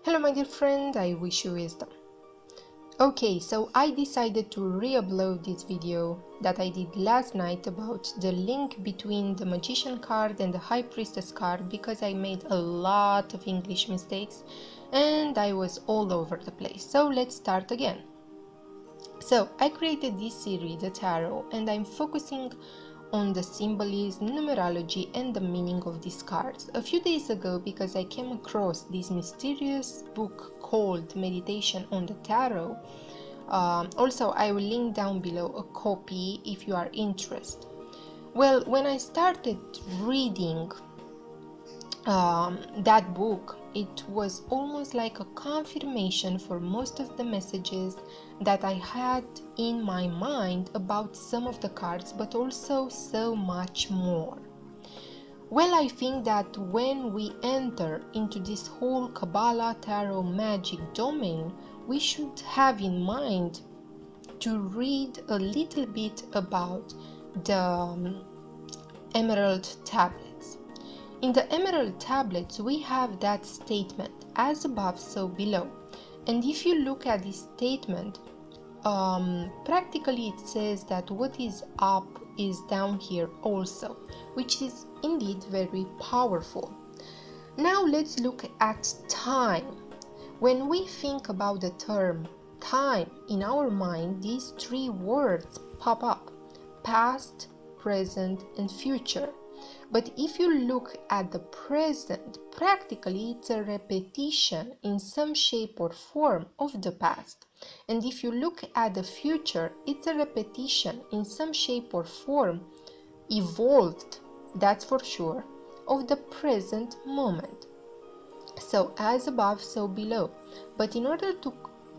Hello my dear friend, I wish you wisdom. Okay, so I decided to re-upload this video that I did last night about the link between the Magician card and the High Priestess card because I made a lot of English mistakes and I was all over the place. So let's start again. So I created this series, the tarot, and I'm focusing on the symbolism, numerology and the meaning of these cards. A few days ago, because I came across this mysterious book called Meditation on the Tarot, also I will link down below a copy if you are interested. Well, when I started reading that book, it was almost like a confirmation for most of the messages that I had in my mind about some of the cards, but also so much more. Well, I think that when we enter into this whole Kabbalah tarot magic domain, we should have in mind to read a little bit about the emerald tablets. In the emerald tablets, we have that statement, as above, so below. And if you look at this statement, practically it says that what is up is down here also, which is indeed very powerful. Now let's look at time. When we think about the term time, in our mind, these three words pop up: past, present, and future. But if you look at the present, practically it's a repetition in some shape or form of the past. And if you look at the future, it's a repetition in some shape or form, evolved, that's for sure, of the present moment. So as above, so below. But in order to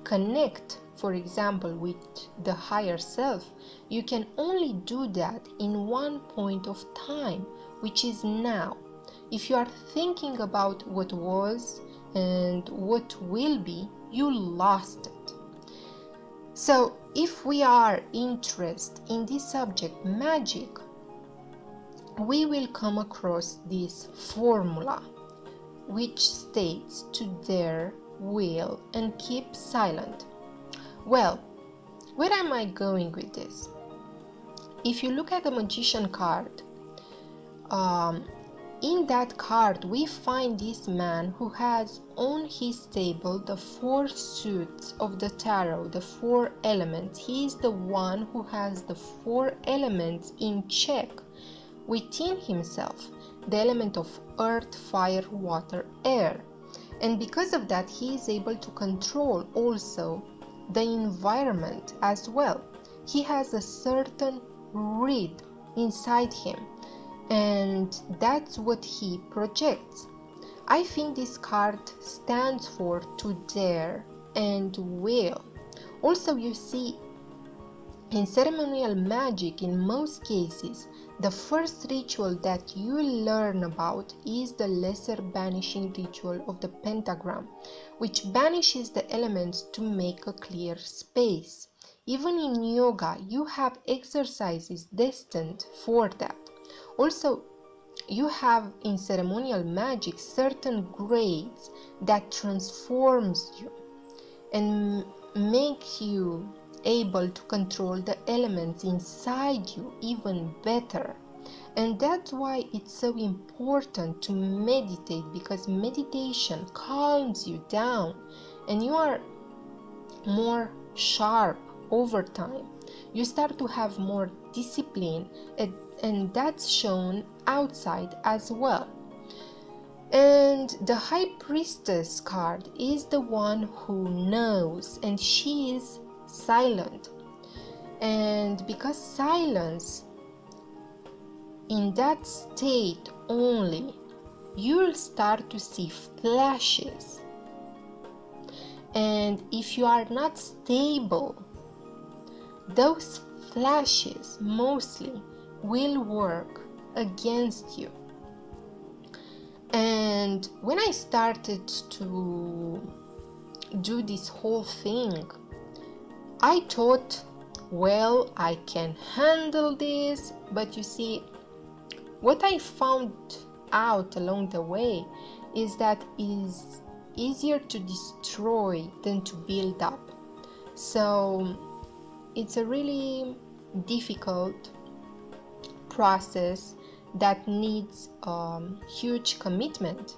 connect, for example, with the higher self, you can only do that in one point of time, which is now. If you are thinking about what was and what will be, you lost it. So if we are interested in this subject, magic, we will come across this formula which states to dare, will, and keep silent. Well, where am I going with this? If you look at the Magician card, in that card we find this man who has on his table the four suits of the tarot, the four elements. He is the one who has the four elements in check within himself, the element of earth, fire, water, air. And because of that, he is able to control also the environment as well. He has a certain rhythm inside him, and that's what he projects. I think this card stands for to dare and will. Also, you see, in ceremonial magic, in most cases, the first ritual that you will learn about is the lesser banishing ritual of the pentagram, which banishes the elements to make a clear space. Even in yoga, you have exercises destined for that. Also, you have in ceremonial magic certain grades that transforms you and make you able to control the elements inside you even better. And that's why it's so important to meditate, because meditation calms you down and you are more sharp over time. You start to have more discipline, and that's shown outside as well. And the High Priestess card is the one who knows, and she is silent. And because silence, in that state only, you'll start to see flashes. And if you are not stable, those flashes mostly will work against you. And when I started to do this whole thing, I thought, well, I can handle this. But you see, what I found out along the way is that is easier to destroy than to build up. So it's a really difficult process that needs huge commitment.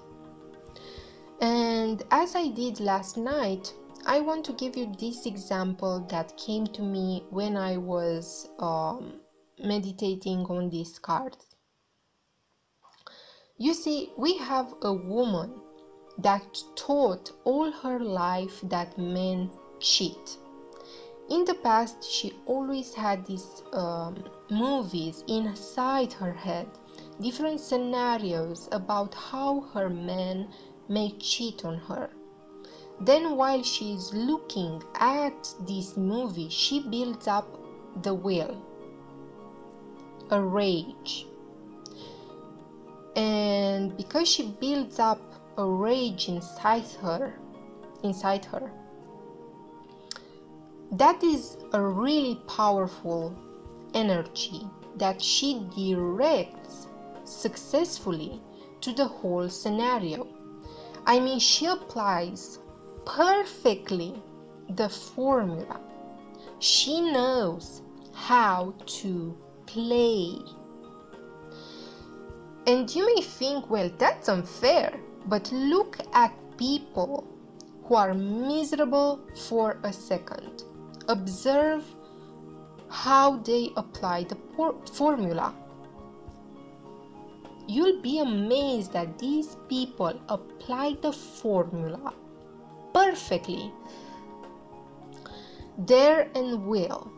And as I did last night, I want to give you this example that came to me when I was meditating on these cards. You see, we have a woman that taught all her life that men cheat. In the past, she always had these movies inside her head, different scenarios about how her man may cheat on her. Then while she is looking at this movie, she builds up the will, a rage. And because she builds up a rage inside her, that is a really powerful energy that she directs successfully to the whole scenario. I mean, she applies perfectly the formula. She knows how to play. And you may think, well, that's unfair, but look at people who are miserable for a second. Observe how they apply the formula. You'll be amazed that these people apply the formula perfectly. Dare and will.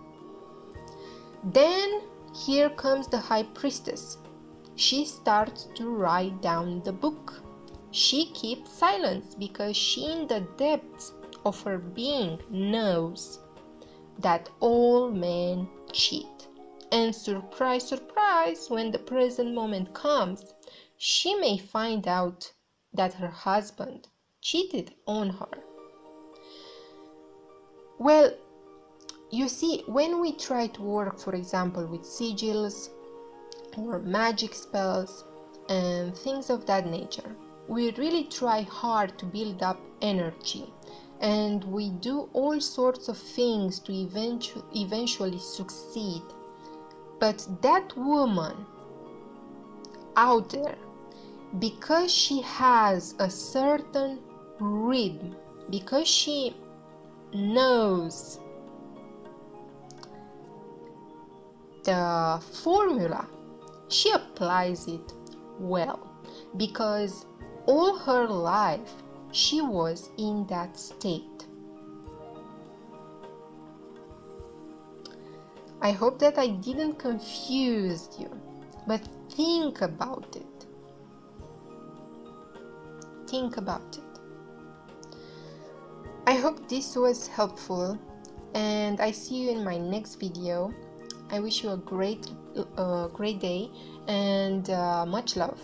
Then here comes the High Priestess. She starts to write down the book. She keeps silence because she, in the depths of her being, knows that all men cheat. And surprise, surprise, when the present moment comes, she may find out that her husband cheated on her. Well, you see, when we try to work, for example, with sigils or magic spells and things of that nature, we really try hard to build up energy, and we do all sorts of things to eventually succeed. But that woman out there, because she has a certain rhythm, because she knows the formula, she applies it well, because all her life she was in that state. I hope that I didn't confuse you, but think about it. Think about it. I hope this was helpful, and I see you in my next video. I wish you a great day and much love.